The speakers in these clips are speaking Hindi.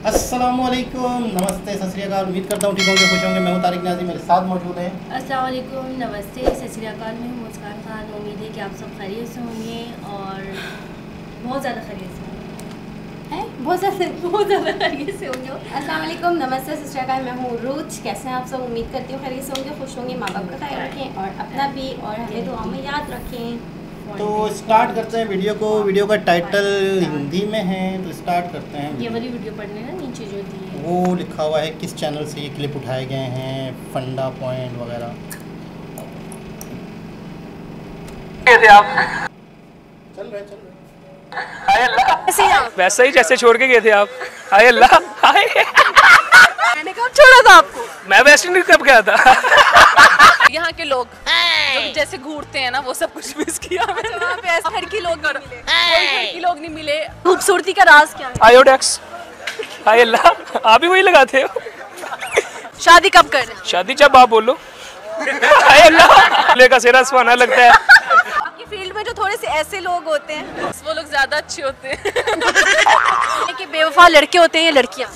अस्सलामुअलैकुम, नमस्ते, सत श्री अकाल। उम्मीद करता हूँ ठीक होंगे, खुश होंगे। मैं हूँ तारिक नाज़ी, मेरे साथ मौजूद हैं। अस्सलामुअलैकुम, नमस्ते, सत श्री अकाल। मैं हूँ मुस्कान खान। उम्मीद है कि आप सब खैरियत से होंगे और बहुत ज़्यादा खैरियत से होंगे, बहुत ज़्यादा खैरियत से होंगे। अस्सलामुअलैकुम, नमस्ते, सत श्री अकाल। मैं हूँ रूच। कैसे हैं आप सब? उम्मीद करती हूँ खैरियत से होंगे, खुश होंगे, माँ बाप का ख्याल रखें और अपना भी, और हमें दुआ में याद रखें। तो स्टार्ट करते हैं वीडियो को। वीडियो का टाइटल हिंदी में है, तो स्टार्ट करते हैं। ये वाली वीडियो पढ़ने ना नीचे जो दी है वो लिखा हुआ है किस चैनल से ये क्लिप उठाए गए हैं, फंडा पॉइंट वगैरह। कैसे आप? चल रहे हाय अल्लाह, कैसे हैं आप? वैसा ही जैसे छोड़ के गए थे आप। हाय अल्लाह, हाय। मैंने कब छोड़ा था आपको? मैं वेस्ट इंडीज कब गया था? यहाँ के लोग जो जैसे घूरते हैं ना, वो सब कुछ मिस किया मैंने। वहाँ पे ऐसे लड़की लोग नहीं मिले। कोई लड़की लोग नहीं मिले। खूबसूरती का राज क्या है? आयोडेक्स। हाय अल्लाह, आप भी वही लगाते हो? शादी कब कर रहे हैं? शादी जब आप बोलो। हाय अल्लाह, ले का सेरा सुहाना लगता है। आपकी फील्ड में जो थोड़े से ऐसे लोग होते हैं वो लोग ज्यादा अच्छे होते हैं। कि बेवफा लड़के होते हैं या लड़कियाँ?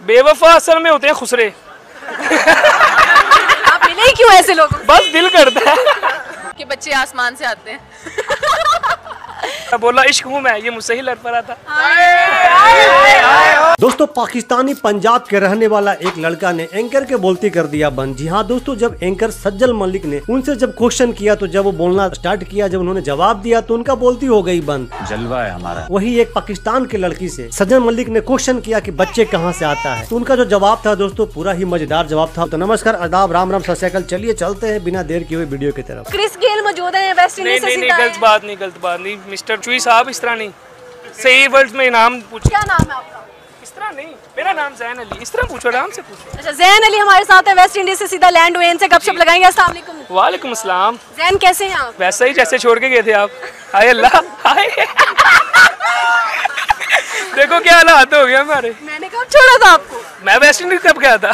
बेवफा असल में होते हैं खुसरे। आप मिले ही क्यों ऐसे लोगों से? बस दिल करता है कि बच्चे आसमान से आते हैं। बोला इश्क हूँ मैं, ये मुझसे ही लड़ पड़ा था। दोस्तों, पाकिस्तानी पंजाब के रहने वाला एक लड़का ने एंकर के बोलती कर दिया बंद। जी हाँ दोस्तों, जब एंकर सज्जल मलिक ने उनसे जब क्वेश्चन किया तो जब वो बोलना स्टार्ट किया, जब उन्होंने जवाब दिया तो उनका बोलती हो गई बंद। जलवा है हमारा। वही एक पाकिस्तान के लड़की से सज्जल मलिक ने क्वेश्चन किया कि बच्चे कहाँ से आता है, तो उनका जो जवाब था दोस्तों पूरा ही मजेदार जवाब था। तो नमस्कार, आदाब, राम राम, सत श्री अकाल। चलिए चलते हैं बिना देर किए हुए वीडियो की तरफ। क्रिस गेल मौजूद है वेस्ट इंडीज से। नहीं, गलत बात नहीं। मिस्टर चुई साहब इस तरह नहीं, सही वर्ड्स में नाम पूछो। क्या नाम है आपका? इस तरह नहीं, मेरा नाम जैन अली। इस तरह पूछो, आराम से पूछो। अच्छा, जैन अली हमारे साथ है, वेस्ट इंडीज से सीधा लैंड हुए। इनसे गपशप लगाएंगे। अस्सलाम वालेकुम। वालेकुम अस्सलाम। जैन कैसे हैं आप? वैसा ही जैसे छोड़ के गए थे आप। हाय अल्लाह, हाय। देखो क्या हालात हो गए हमारे। मैंने कब छोड़ा था आपको? मैं वेस्ट इंडीज कब गया था?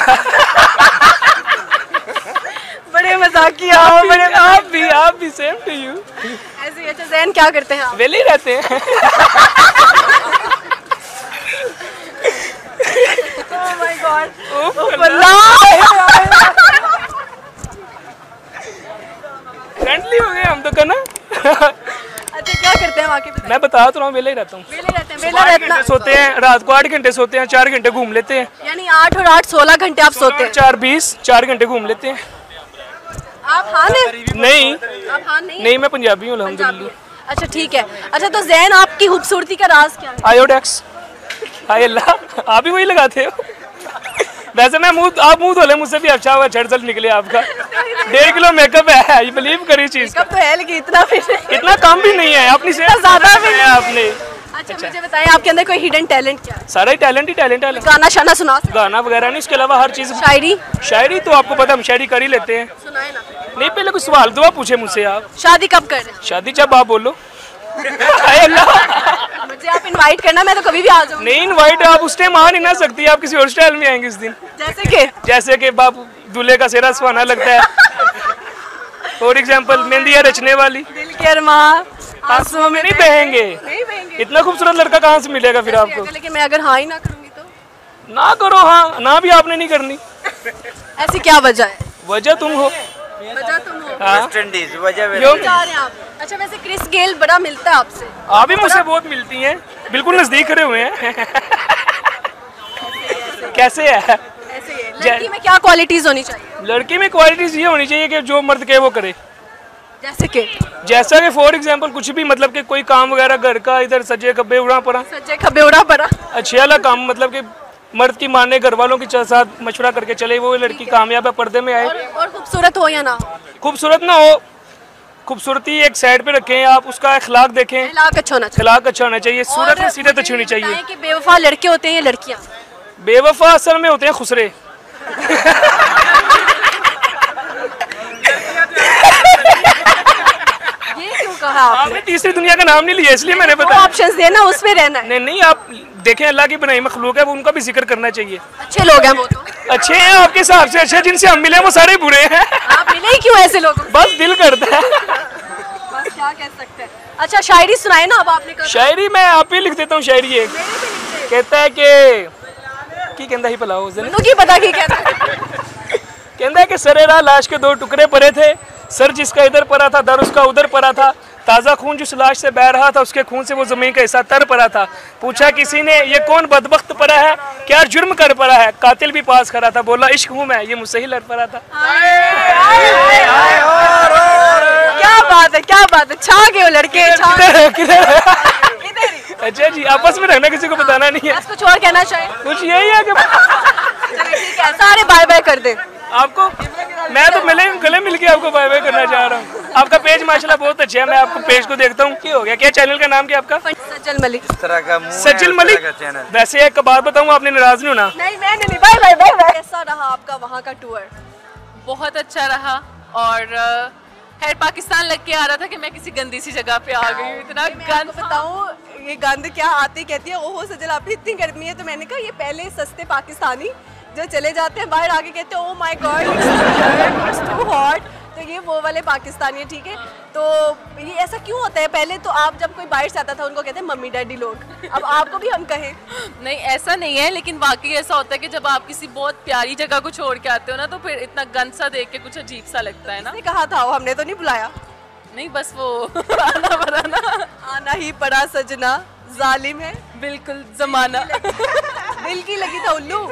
बड़े मजाकिया। आप भी सेम टू यू। ऐसे ही। अच्छा जैन, क्या करते हैं आप? वेले ही रहते हैं। Oh my God. फ्रेंडली हो गए हम तो करना। अच्छा, क्या करते हैं वहाँ के? मैं बता तो रहा हूँ, वेले ही रहता हूँ। वेले रहते हैं। वेला रहना सोते हैं रात को 8 घंटे सोते हैं, 4 घंटे घूम लेते हैं। यानी 8 और 8 16 घंटे आप सोते हैं। 4 20 4 घंटे घूम लेते हैं। आप हाँ नहीं, आप हाँ नहीं, मैं पंजाबी हूँ अल्हम्दुलिल्लाह। अच्छा ठीक है। अच्छा तो जैन, आपकी खूबसूरती का राज क्या है? आयोडेक्स। हाय अल्लाह, आप भी वही लगाते हो? वैसे मैं आप मुंह धोले, मुझसे भी अच्छा हुआ, झड़ निकले आपका। 1.5 किलो मेकअप है, ये बिलीव करी चीज का। तो है लेकिन इतना कम भी नहीं है, अपनी सेहत ज्यादा भी है आपने। अच्छा मुझे बताएं, आपके अंदर कोई हिडन टैलेंट क्या है? सारा ही टैलेंट है। गाना शाना सुना सकते? गाना वगैरह नहीं, इसके अलावा हर चीज। शायरी तो आपको पता, हम शायरी कर ही लेते हैं। सुनाए ना। नहीं, पहले कुछ सवाल दुआ पूछे मुझसे आप। शादी कब कर रहे हैं? शादी जब आप बोलो। हाय अल्लाह, मुझे आप इनवाइट करना, मैं तो कभी भी आ जाऊँ। नहीं, इनवाइट आप उस टाइम आ नहीं ना सकती, आप किसी और स्टाइल में आएंगे उस दिन। जैसे कि बाप दूल्हे का सेहरा सुहाना लगता है। फॉर एग्जाम्पल, मेहंदियाँ रचने वाली, दिल के अरमां आंसुओं में नहीं बहेंगे। इतना खूबसूरत लड़का कहाँ से मिलेगा फिर आपको? लेकिन मैं अगर हाँ ही ना करूँगी तो? ना करो, हाँ ना भी आपने नहीं करनी। ऐसी क्या वजह है? वजह तुम हो। वजह तुम हो। वेस्ट इंडीज वजह जा रहे हैं आप? अच्छा, वैसे क्रिस गेल बड़ा मिलता है आपसे? आप भी मुझसे बहुत मिलती हैं, बिल्कुल नजदीक खड़े हुए हैं। कैसे है? ऐसे ही है। लड़की में क्या क्वालिटीज होनी चाहिए? लड़की में क्वालिटीज ये होनी चाहिए कि जो मर्द कहे वो करे। जैसा कि फॉर एग्जाम्पल कुछ भी, मतलब कि कोई काम वगैरह घर का, इधर सजे खब्बे उड़ा पड़ा अच्छे वाला काम, मतलब कि मर्द की माने, घर वालों के साथ मशवरा करके चले, वो लड़की कामयाब है, पर्दे में आए। और खूबसूरत हो या ना हो? खूबसूरत ना हो, खूबसूरती एक साइड पे रखें, आप उसका अखलाक देखें। अखलाक अच्छा होना चाहिए। सूरत में सीरत अच्छी होनी चाहिए। कि बेवफा लड़के होते हैं या लड़कियाँ? बेवफा असल में होते हैं खुसरे। कहा आपने तीसरी दुनिया का नाम नहीं लिया, इसलिए मैंने बताया। ऑप्शंस देना, उसमें रहना है। नहीं, आप देखें, अल्लाह की बनाई मखलूक है, वो उनका भी जिक्र करना चाहिए। अच्छे लोग हैं वो तो। अच्छे हैं आपके हिसाब से, अच्छे जिनसे हम मिले वो सारे बुरे हैं। आप मिले ही क्यों ऐसे लोगों? बस दिल करता है। बस क्या कह सकते हैं। अच्छा शायरी सुनाए ना, अब आपने कहा। शायरी मैं आप ही लिख देता हूँ। शायरी एक कहता है कि की कहंदा ही भला उस दिन मैनू की पता की कहता कहंदा है कि सरेरा लाश के 2 टुकड़े पड़े थे, सर जिसका इधर पड़ा था, दर उसका उधर पड़ा था, ताज़ा खून जिस लाश से बह रहा था उसके खून से वो ज़मीन का हिस्सा तर पड़ा था। पूछा किसी ने ये कौन बदबख्त पड़ा है, क्या जुर्म कर पड़ा है? कातिल भी पास खड़ा था, बोला इश्क हूँ मैं, ये मुझसे ही लड़ पड़ा था। क्या बात है, छा गए हो लड़के, अच्छा जी, आपस में रहना, किसी को बताना नहीं है। कुछ और कहना चाहे? कुछ यही है कि ठीक है, सारे बाय बाय कर दे आपको, मैं तो गले मिल के आपको बाय बाय करना चाह रहा हूँ। आपका पेज माशाल्लाह बहुत अच्छा है, मैं आपको पेज को देखता हूँ। क्या हो गया, क्या चैनल का नाम क्या आपका? सज्जल मलिक। सज्जल मलिक। वैसे एक बात बताऊँ, आपने नाराज नहीं होना। नहीं मैंने नहीं, बाय बाय। कैसा रहा आपका वहाँ का टूर? बहुत अच्छा रहा, और खैर पाकिस्तान लग के आ रहा था कि मैं किसी गंदी सी जगह पे आ गई हूँ। इतना गंद बताऊँ, ये गंद क्या आती कहती है ओहो सजल आप इतनी गर्मी है, तो मैंने कहा ये पहले सस्ते पाकिस्तानी जो चले जाते हैं बाहर, आके कहते हैं oh my god it's too hot, तो ये वो वाले पाकिस्तानी है। ठीक है, तो ये ऐसा क्यों होता है? पहले तो आप जब कोई बाहर से आता था उनको कहते हैं मम्मी डैडी लोग, अब आपको भी हम कहें? नहीं ऐसा नहीं है, लेकिन वाकई ऐसा होता है कि जब आप किसी बहुत प्यारी जगह को छोड़ के आते हो ना, तो फिर इतना गंद सा देख के कुछ अजीब सा लगता है ना। कहा था वो, हमने तो नहीं बुलाया। नहीं बस वो आना पड़ा ना, आना ही पड़ा सजना, जालिम है बिल्कुल जमाना। दिल की लगी था उल्लू।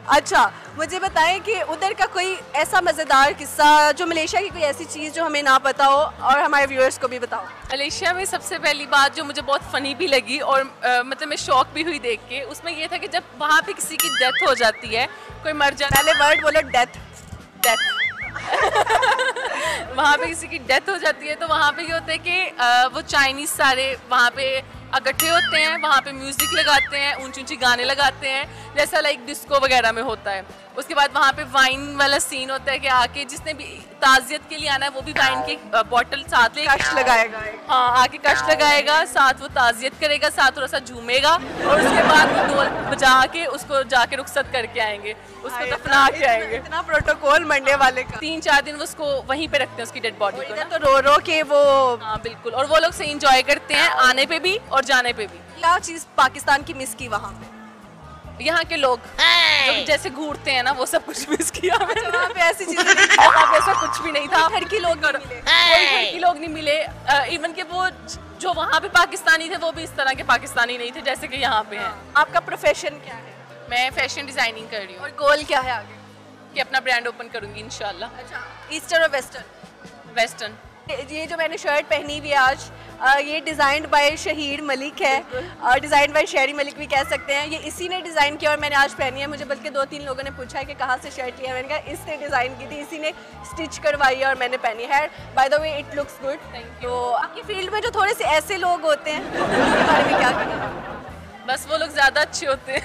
अच्छा मुझे बताएं कि उधर का कोई ऐसा मज़ेदार किस्सा, जो मलेशिया की कोई ऐसी चीज़ जो हमें ना पता हो, और हमारे व्यूअर्स को भी बताओ। मलेशिया में सबसे पहली बात जो मुझे बहुत फ़नी भी लगी और मतलब मैं शॉक भी हुई देख के, उसमें ये था कि जब वहाँ पे किसी की डेथ हो जाती है, कोई मर जाता है, पहले वर्ड बोलो डेथ, डेथ। वहाँ पे किसी की डेथ हो जाती है तो वहाँ पे ये होता है कि वो चाइनीज़ सारे वहाँ पे इकट्ठे होते हैं, वहाँ पे म्यूज़िक लगाते हैं, ऊंची ऊंची गाने लगाते हैं, जैसा लाइक डिस्को वगैरह में होता है। उसके बाद वहाँ पे वाइन वाला सीन होता है कि आके जिसने भी ताज़ियत के लिए आना है वो भी वाइन की बॉटल साथ ले कष्ट लगाएगा। हाँ, आके कष्ट लगाएगा, साथ वो ताज़ियत करेगा, साथ थोड़ा सा झूमेगा, और उसके बाद वो ढोल बजा के उसको जाके रुखसत करके आएंगे, उसको दफना के आएंगे। इतना प्रोटोकॉल मरने वाले का। 3-4 दिन वो उसको वहीं पे रखते हैं, उसकी डेड बॉडी को, तो रो रो के वो। हाँ बिल्कुल, और वो लोग से इंजॉय करते हैं, आने पे भी और जाने पे भी। क्या चीज़ पाकिस्तान की मिस की वहाँ पे? यहाँ के लोग जो जैसे घूरते हैं ना, वो सब कुछ मिस किया मैंने। वहाँ पे ऐसी चीजें नहीं थी, वहाँ पे ऐसा कुछ भी नहीं था, लड़की लोग नहीं मिले, कोई लड़की लोग नहीं मिले, इवन के वो जो वहाँ पे पाकिस्तानी थे वो भी इस तरह के पाकिस्तानी नहीं थे जैसे कि यहाँ पे हैं। आपका प्रोफेशन क्या है? मैं फैशन डिजाइनिंग कर रही हूँ। और गोल क्या है आगे? कि अपना ब्रांड ओपन करूँगी इंशाल्लाह। अच्छा, ईस्टर्न और वेस्टर्न? वेस्टर्न। ये जो मैंने शर्ट पहनी हुई है आज, ये डिज़ाइंड बाय शहीर मलिक है, और डिज़ाइन बाय शहरी मलिक भी कह सकते हैं। ये इसी ने डिज़ाइन किया और मैंने आज पहनी है। मुझे बल्कि 2-3 लोगों ने पूछा है कि कहाँ से शर्ट लिया, मैंने कहा इसने डिज़ाइन की थी, इसी ने स्टिच करवाई है और मैंने पहनी है। By the way it looks good. तो आपकी फील्ड में जो थोड़े से ऐसे लोग होते हैं उनके बारे में क्या कहना? बस वो लोग ज़्यादा अच्छे होते हैं।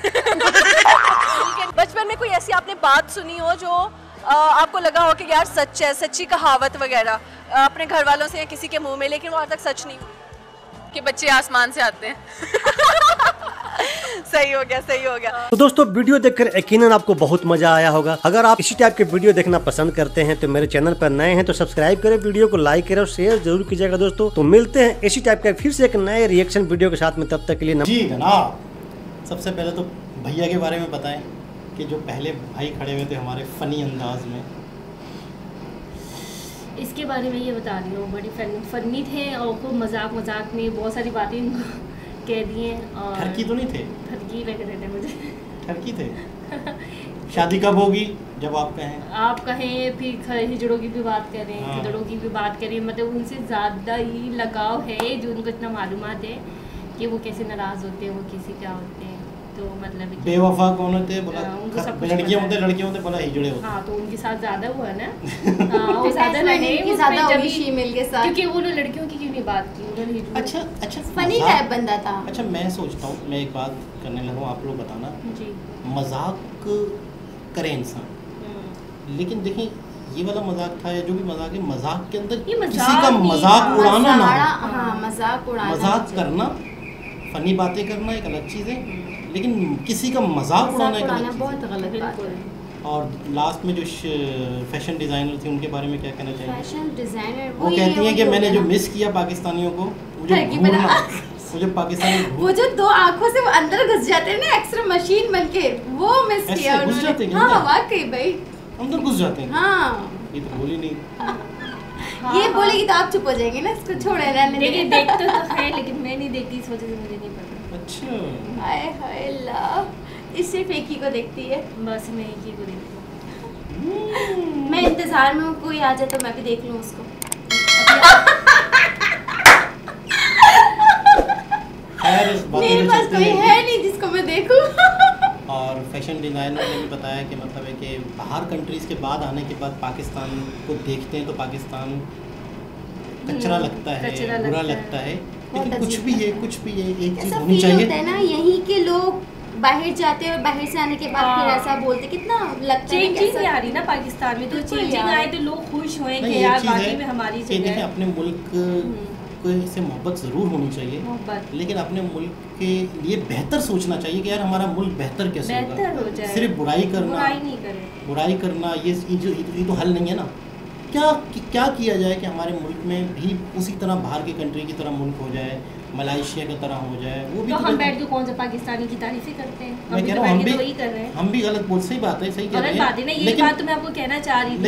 बचपन में कोई ऐसी आपने बात सुनी हो जो आपको लगा हो कि यार सच है, सच्ची कहावत वगैरह अपने घर वालों से या किसी के मुंह में, लेकिन वो आज तक सच नहीं हुई, कि बच्चे आसमान से आते हैं? सही हो गया, सही हो गया। तो दोस्तों वीडियो देखकर यकीनन आपको बहुत मजा आया होगा। अगर आप इसी टाइप के वीडियो देखना पसंद करते हैं तो मेरे चैनल पर नए हैं तो सब्सक्राइब करें, वीडियो को लाइक करें और शेयर जरूर कीजिएगा दोस्तों। तो मिलते हैं इसी टाइप का फिर से एक नए रिएक्शन वीडियो के साथ में, तब तक के लिए जी जनाब। सबसे पहले तो भैया के बारे में बताएं कि जो पहले भाई खड़े हुए थे हमारे फनी अंदाज में। इसके बारे में ये बता रही हूँ, बड़ी फनी थे और खूब मजाक में बहुत सारी बातें इनको कह दी हैं। और ठरकी तो नहीं थे? ठरकी लग रहे थे मुझे। ठरकी थे। शादी कब होगी जब आप कहें? आप कहें, फिर हिजड़ों की भी बात करें, हाँ। खिदड़ों की भी बात करें, मतलब उनसे ज़्यादा ही लगाव है, जो उनको इतना मालूमात है कि वो कैसे नाराज़ होते हैं, वो कैसे क्या होते हैं। तो मतलब बेवफा कौन होते हैं बोला? लड़कियां होते बोला हिजड़े होते। हाँ, तो उनके साथ ज़्यादा हुआ ना। वो ज़्यादा नहीं फीमेल के साथ, क्योंकि वो लड़कियों की क्यों नहीं बात की, उन्होंने। अच्छा फनी टाइप बंदा था। अच्छा मैं सोचता हूँ, मैं एक बात करने लगा हूँ, आप लोग बताना। जी। मजाक करे इंसान, लेकिन देखें ये वाला मजाक था, या जो भी मजाक है, मजाक के अंदर किसी का मजाक उड़ाना ना, मजाक करना, फनी बातें करना एक अलग चीज़ है, लेकिन किसी का मजाक उड़ाना एक अलग बहुत गलत बात है। और लास्ट में जो फैशन डिज़ाइनर थी उनके बारे में क्या कहना चाहिए? फैशन डिज़ाइनर वो कहती हैं कि मैंने जो मिस किया पाकिस्तानियों को, मुझे घूरना मुझे पाकिस्तानी वो जो 2 आंखों से वो अंदर घुस जाते हैं ना एक्स्ट्रा मशीन बनके, वो मिस किया उन्होंने। हाँ वाकई भाई अंदर घुस जाते हैं। हाँ ये तो बोली नहीं। ये बोलेगी तो आप चुप हो जाएंगे ना, इसको छोड़े रहने देखिए देखते तो है लेकिन मैं नहीं देखती इस वजह से मुझे नहीं पता। अच्छा हाय हाय अल्लाह, इस सिर्फ एक ही को देखती है। बस मैं एक ही को देखती हूँ। मैं इंतजार में हूँ कोई आ जाए तो मैं भी देख लूँ उसको। मेरे पास कोई है नहीं जिसको मैं देखूं। और फैशन डिज़ाइनर ने भी बताया कि मतलब है कि बाहर कंट्रीज़ के बाद आने के बाद पाकिस्तान को देखते हैं तो पाकिस्तान कचरा लगता है, बुरा लगता है, लेकिन कुछ भी है एक चीज़ होनी चाहिए ना, यहीं के लोग बाहर जाते हैं और बाहर से आने के बाद फिर ऐसा बोलते, कितना लगता है चेंजिंग नहीं आ रही ना पाकिस्तान में, तो चेंजिंग आए तो लोग खुश हों कि यार वाकई में हमारी जगह है। अपने मुल्क से मोहब्बत ज़रूर होनी चाहिए, लेकिन अपने मुल्क के लिए बेहतर सोचना चाहिए कि यार हमारा मुल्क बेहतर कैसे होगा। सिर्फ बुराई करना ये तो हल नहीं है ना। क्या किया जाए कि हमारे मुल्क में भी उसी तरह बाहर की कंट्री की तरह मुल्क हो जाए, मलेशिया की तरह हो जाए। वो भी तो हम बैठ के कौन सा पाकिस्तानी की तारीफें करते हैं? मैं कह रहा हूँ हम भी गलत बोल, सही बात है, सही कह रहे हैं, ये बात तो मैं आपको कहना चाह रही थी।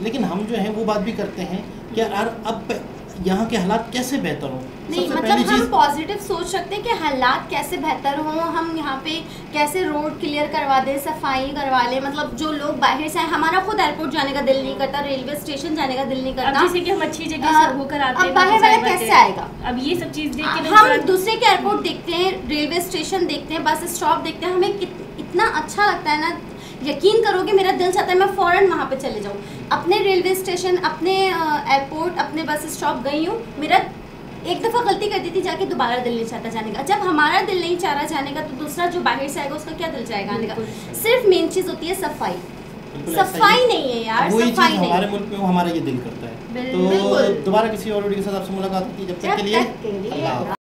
लेकिन हम जो है वो बात भी करते हैं कि यार अब यहाँ के हालात कैसे बेहतर हो। नहीं मतलब हम पॉजिटिव सोच सकते हैं कि हालात कैसे बेहतर हों, हम यहाँ पे कैसे रोड क्लियर करवा दें, सफाई करवा लें। मतलब जो लोग बाहर से आए, हमारा खुद एयरपोर्ट जाने का दिल नहीं करता, रेलवे स्टेशन जाने का दिल नहीं करता। जैसे कि हम अच्छी जगह से होकर आते हैं, अब बाहर वाला कैसे आएगा? अब ये सब चीज़ देख के हम दूसरे के एयरपोर्ट देखते हैं, रेलवे स्टेशन देखते हैं, बस स्टॉप देखते हैं, हमें इतना अच्छा लगता है ना, यकीन करोगे मेरा दिल चाहता है मैं फ़ौरन वहाँ पे चले जाऊँ। अपने रेलवे स्टेशन, अपने एयरपोर्ट, अपने बस स्टॉप गई हूँ, मेरा एक दफ़ा गलती कर दी थी जाके, दोबारा दिल नहीं चाहता जाने का। जब हमारा दिल नहीं चाह रहा जाने का तो दूसरा जो बाहर से आएगा उसका क्या दिल चाहेगा आने का? सिर्फ मेन चीज़ होती है सफाई। सफाई नहीं है यार, सफाई नहीं। हमारे मुल्क में वो हमारा ये दिल करता है। तो दोबारा किसी और वीडियो के साथ आपसे मुलाकात होती है, जब तक के लिए अल्लाह।